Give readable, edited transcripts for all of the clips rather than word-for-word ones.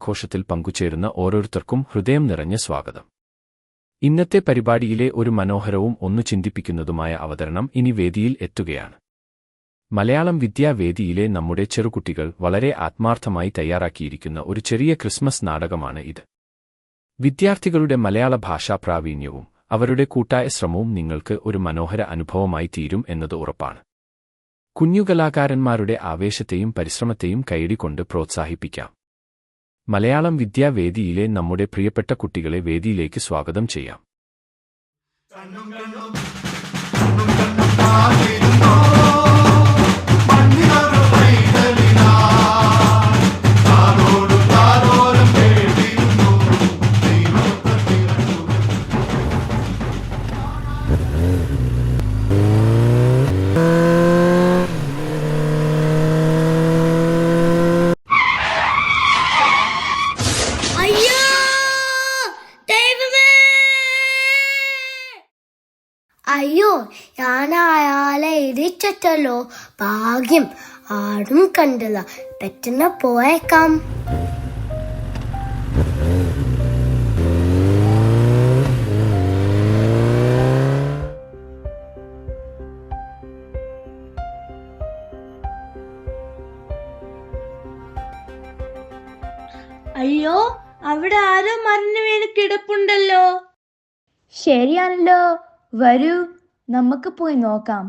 ആഘോഷത്തിൽ പങ്കുചേരുന്ന ഓരോരുത്തർക്കും ഹൃദയം നിറഞ്ഞ സ്വാഗതം. ഇന്നത്തെ പരിപാടിയിലെ ഒരു മനോഹരവും ഒന്നു ചിന്തിപ്പിക്കുന്നതുമായ അവതരണം ഇനി വേദിയിൽ എത്തുകയാണ്. മലയാളം വിദ്യാവേദിയിലെ നമ്മുടെ ചെറുകുട്ടികൾ വളരെ ആത്മാർത്ഥമായി തയ്യാറാക്കിയിരിക്കുന്ന ഒരു ചെറിയ ക്രിസ്മസ് നാടകമാണ് ഇത്. വിദ്യാർത്ഥികളുടെ മലയാള ഭാഷാ പ്രാവീണ്യവും അവരുടെ കൂട്ടായ ശ്രമവും നിങ്ങൾക്ക് ഒരു മനോഹര അനുഭവമായി തീരും എന്നത് ഉറപ്പാണ്. കുഞ്ഞുകലാകാരന്മാരുടെ ആവേശത്തെയും പരിശ്രമത്തെയും കൈയടികൊണ്ട് പ്രോത്സാഹിപ്പിക്കാം. മലയാളം വിദ്യാവേദിയിലെ നമ്മുടെ പ്രിയപ്പെട്ട കുട്ടികളെ വേദിയിലേക്ക് സ്വാഗതം ചെയ്യാം. അയ്യോ, ഞാൻ അയാളെ ഇടിച്ചിട്ടല്ലോ. ഭാഗ്യം ആരും കണ്ടില്ല. പെട്ടെന്ന് പോയേക്കാം. അയ്യോ, അവിടെ ആരോ മറിഞ്ഞു വീണ് കിടപ്പുണ്ടല്ലോ. ശരിയാണല്ലോ, വരൂ നമുക്ക് പോയി നോക്കാം.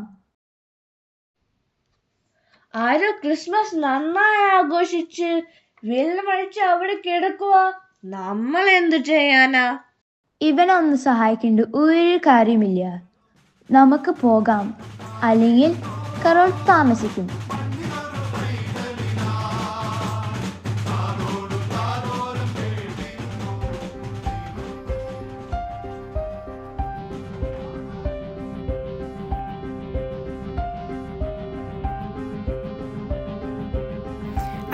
ആരോ ക്രിസ്മസ് നന്നായി ആഘോഷിച്ച് വെള്ളമഴിച്ച് അവിടെ കിടക്കുക. നമ്മൾ എന്തു ചെയ്യാനാ? ഇവനൊന്ന് സഹായിക്കേണ്ട ഒരു കാര്യമില്ല. നമുക്ക് പോകാം, അല്ലെങ്കിൽ കരോൾ താമസിക്കും.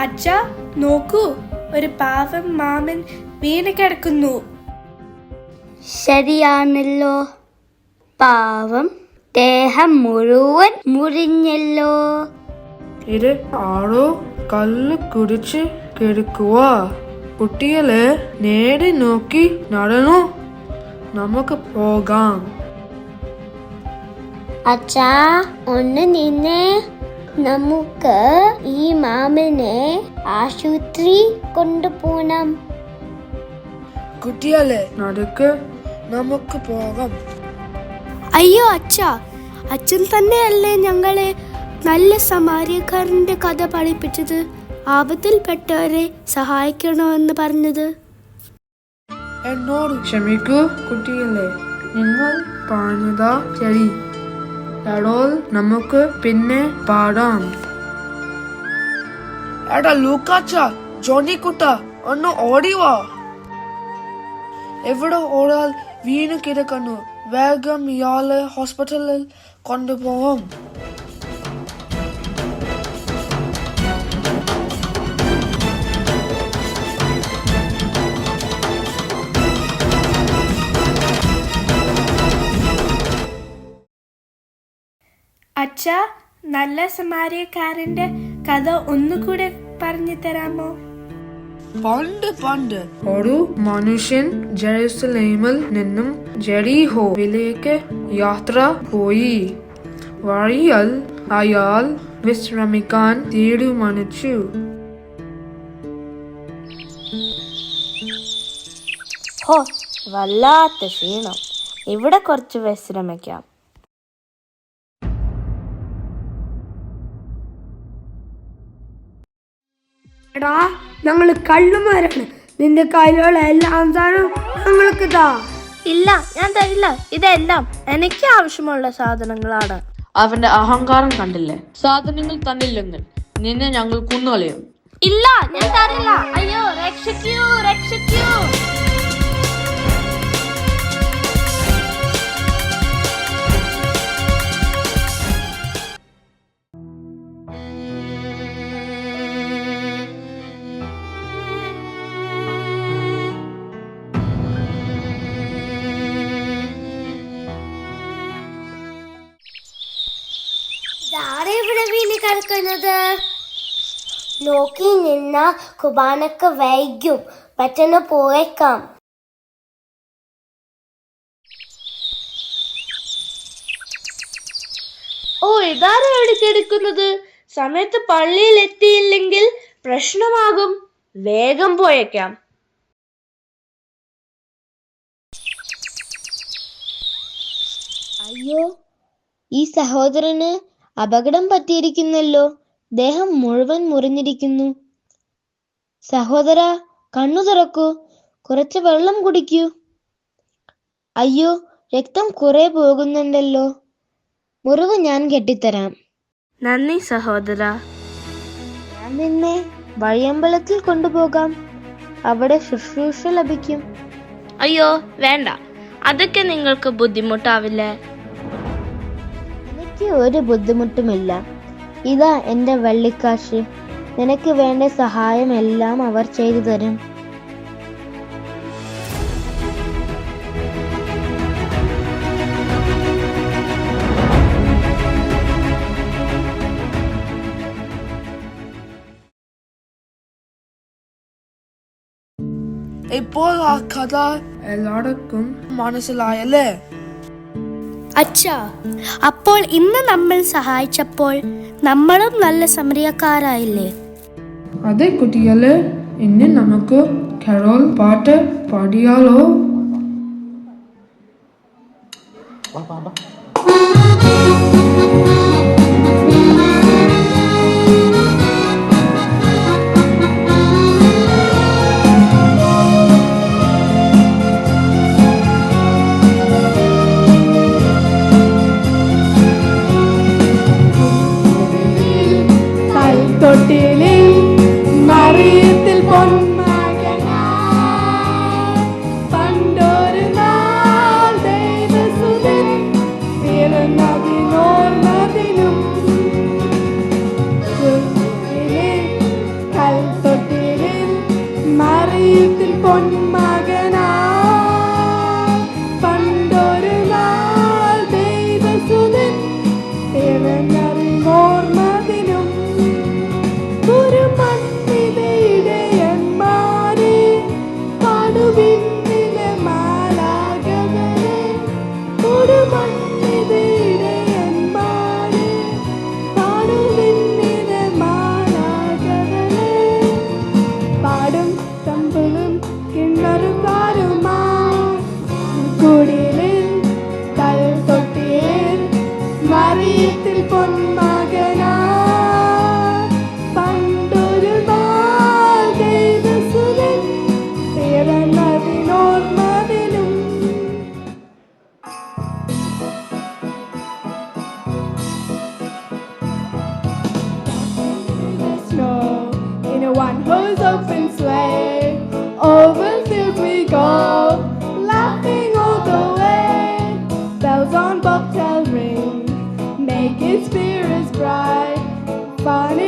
അച്ഛാ, നോക്കൂ, ഒരു പാവം മാമൻ വീണ് കിടക്കുന്നു. ശരിയാണല്ലോ, പാവം, ദേഹം മുഴുവൻ മുറിഞ്ഞല്ലോ. ഇത് ആരോ കല്ല് കുടിച്ച് കിടക്കുക. കുട്ടികളെ നേരെ നോക്കി നടന്നു. നമുക്ക് പോകാം. അച്ഛാ, ഒന്ന് നിന്നേ. നമുക്ക് ഈ മാമനെ ആശുപത്രി കൊണ്ടുപോകണം. കുട്ടികളെ നടക്ക്, നമുക്ക് പോകാം. അയ്യോ അച്ഛാ, അച്ഛൻ തന്നെയല്ലേ ഞങ്ങളെ നല്ല സമാരിയക്കാരന്റെ കഥ പഠിപ്പിച്ചത്, ആപത്തിൽപ്പെട്ടവരെ സഹായിക്കണമെന്ന് പറഞ്ഞത്? എന്നോട് ക്ഷമിക്കൂ കുട്ടികളെ, നിങ്ങൾ പറഞ്ഞതാ ശരി. എടോൾ, നമുക്ക് പിന്നെ പാടാം. എടാ ലൂക്കാച്ച, ജോണി കുട്ട, ഒന്ന് ഓടിവാ. എവിടെ ഒരാൾ വീണ് കിടക്കുന്നു. വേഗം ഇയാളെ ഹോസ്പിറ്റലിൽ കൊണ്ടുപോകും. അച്ഛാ, നല്ല സമാരിയക്കാരന്റെ കഥ ഒന്നുകൂടെ പറഞ്ഞു തരാമോ? പണ്ട് ഒരു മനുഷ്യൻ ജെറുസലേമിൽ നിന്നും ജെറിഹോവിലേക്ക് യാത്ര പോയി. വഴിയിൽ അയാൾ വിശ്രമിക്കാൻ തീരുമാനിച്ചു. ഹോ, വല്ലാത്ത ക്ഷീണം. ഇവിടെ കുറച്ച് വിശ്രമിക്കാം. എടാ, ഞങ്ങള് കള്ളുമാരാണ്. നിന്റെ കയ്യിലുള്ള എല്ലാ സാധനവും ഞങ്ങൾക്ക് താ. ഇല്ല, ഞാൻ തരില്ല. ഇതെല്ലാം എനിക്ക് ആവശ്യമുള്ള സാധനങ്ങളാണ്. അവന്റെ അഹങ്കാരം കണ്ടില്ലേ? സാധനങ്ങൾ തന്നില്ലെങ്കിൽ നിന്നെ ഞങ്ങൾ കൊന്നുകളയും. ഇല്ല, ഞാൻ തരില്ല. അയ്യോ, രക്ഷിക്കൂ, രക്ഷിക്കൂ. കിടക്കുന്നത് നോക്കി നിന്ന കുബാനക്ക് വൈകും. പെട്ടെന്ന് പോയേക്കാം. ഓ, ഇതാരാ എടുക്കുന്നത്? സമയത്ത് പള്ളിയിൽ എത്തിയില്ലെങ്കിൽ പ്രശ്നമാകും. വേഗം പോയേക്കാം. അയ്യോ, ഈ സഹോദരന് അപകടം പറ്റിയിരിക്കുന്നല്ലോ. ദേഹം മുഴുവൻ മുറിഞ്ഞിരിക്കുന്നു. സഹോദര, കണ്ണു തുറക്കൂ, കുറച്ച് വെള്ളം കുടിക്കൂ. അയ്യോ, രക്തം കുറെ പോകുന്നുണ്ടല്ലോ. മുറിവ് ഞാൻ കെട്ടിത്തരാം. നന്ദി സഹോദര. ഞാൻ നിന്നെ വഴിയമ്പലത്തിൽ കൊണ്ടുപോകാം. അവിടെ ശുശ്രൂഷ ലഭിക്കും. അയ്യോ വേണ്ട, അതൊക്കെ നിങ്ങൾക്ക് ബുദ്ധിമുട്ടാവില്ലേ? എനിക്ക് ഒരു ബുദ്ധിമുട്ടുമില്ല. ഇതാ എന്റെ വെള്ളിക്കാശ്. നിനക്ക് വേണ്ട സഹായം എല്ലാം അവർ ചെയ്തു തരും. ഇപ്പോൾ ആ കഥ എല്ലാവർക്കും മനസ്സിലായല്ലേ? അച്ഛാ, അപ്പോൾ ഇന്ന് നമ്മൾ സഹായിച്ചപ്പോൾ നമ്മളും നല്ല സമരിയക്കാരായില്ലേ? അതെ കുട്ടികളെ, ഇനി നമുക്ക് കരോൾ പാട്ട് പാടിയാലോ? തൊട്ടിലിൽ മറിയത്തിൽ പൊന്മകനാ പണ്ടൊരു നാൾ ദൈവസുതൻ പിറന്നതിനോർമ്മതിനും കൽത്തൊട്ടിലിൽ മറിയത്തിൽ പൊന്മകനാ പണ്ടൊരു നാൾ ദൈവസുതൻ പിറന്നതിനോർമ്മതിനും ഒരു മണ്ണിടയന്മാരെ പാടുവിന്നിലെ മാലാഖകളെ ഒരു മണ്ണിടയന്മാരെ പാടുവിന്നിലെ മാലാഖകളെ പാടും തമ്പുലും കിണ്ണറുകാരുമാ കുടിലിൽ കൽത്തൊട്ടിയിൽ മറിയത്തിൽ പൊന്മകനാ in a one-horse open sleigh, over fields we go, laughing all the way. Bells on bobtail ring, make its spirits bright. Fun